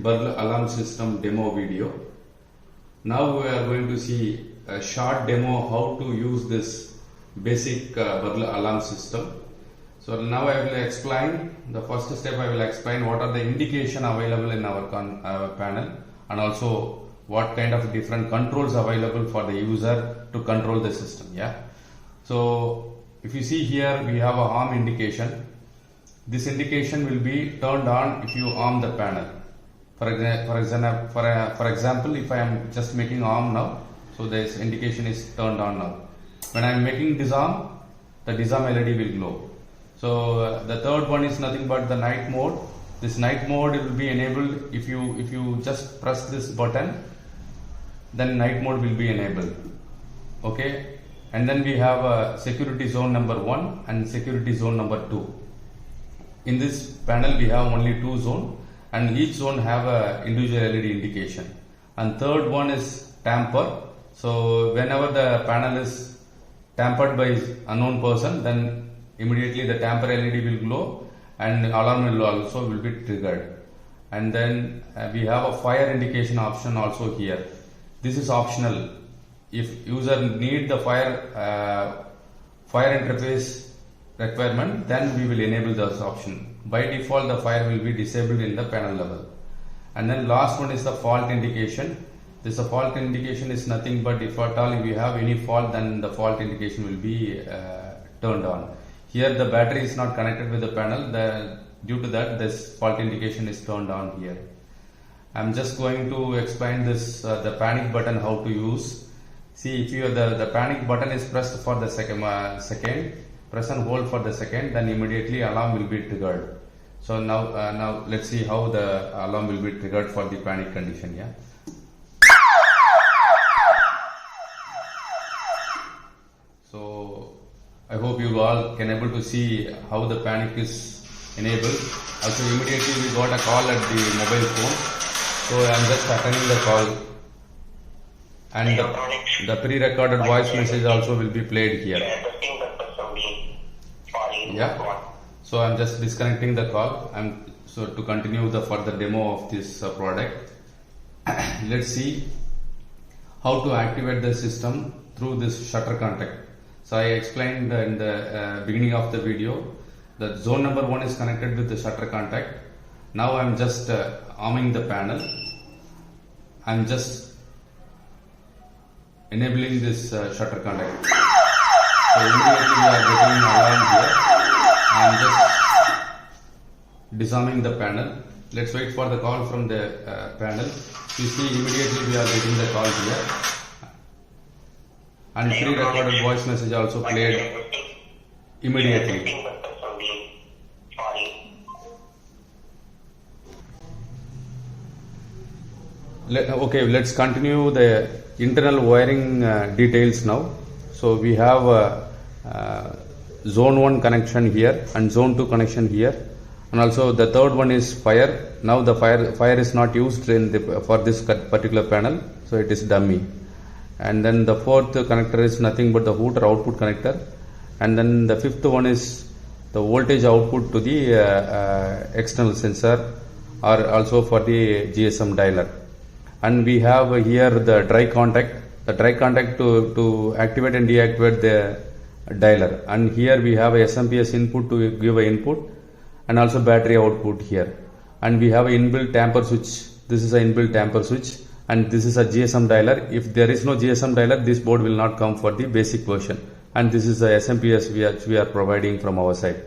burglar alarm system demo video. Now we are going to see a short demo how to use this basic burglar alarm system. So now I will explain the first step. I will explain what are the indication available in our panel, and also what kind of different controls available for the user to control the system. Yeah. So if you see here, we have a arm indication. This indication will be turned on if you arm the panel. For example, if I am just making arm now, so this indication is turned on now. When I am making disarm, the disarm LED will glow. So the third one is nothing but the night mode. This night mode will be enabled if you just press this button, then night mode will be enabled. Okay, and then we have a security zone number 1 and security zone number 2. In this panel we have only 2 zones, and each zone have a individual LED indication. And third one is tamper. So whenever the panel is tampered by unknown person, then immediately the tamper LED will glow and alarm will also be triggered. And then we have a fire indication option also here. This is optional. If user need the fire interface requirement, then we will enable this option. By default, the fire will be disabled in the panel level. And then last one is the fault indication. This fault indication is nothing but if at all you have any fault, then the fault indication will be turned on. Here the battery is not connected with the panel. Due to that, this fault indication is turned on here. I'm just going to explain this the panic button how to use. See, if you the panic button is pressed for the second, press and hold for the second, then immediately alarm will be triggered. So now let's see how the alarm will be triggered for the panic condition. Yeah. So I hope you all can able to see how the panic is enabled. Also immediately we got a call at the mobile phone. So I am just attending the call, and the pre-recorded voice message also will be played here. Yeah. So I am just disconnecting the call. So to continue the further demo of this product, let's see how to activate the system through this shutter contact. So I explained in the beginning of the video that zone number 1 is connected with the shutter contact. Now I am just arming the panel. I am just enabling this shutter contact. So immediately we are getting alarm here. I am just disarming the panel. Let's wait for the call from the panel. You see, immediately we are getting the call here. And pre-recorded voice message also played immediately. Okay, let's continue the internal wiring details now. So we have zone 1 connection here and zone 2 connection here, and also the third one is fire. Now the fire is not used for this particular panel, so it is dummy. And then the fourth connector is nothing but the hooter output connector, and then the fifth one is the voltage output to the external sensor, or also for the GSM dialer. And we have here the dry contact to activate and deactivate the dialer. And here we have a SMPS input to give a input, and also battery output here. And we have an inbuilt tamper switch. This is an inbuilt tamper switch, and this is a GSM dialer. If there is no GSM dialer, this board will not come for the basic version. And this is the SMPS we are providing from our side.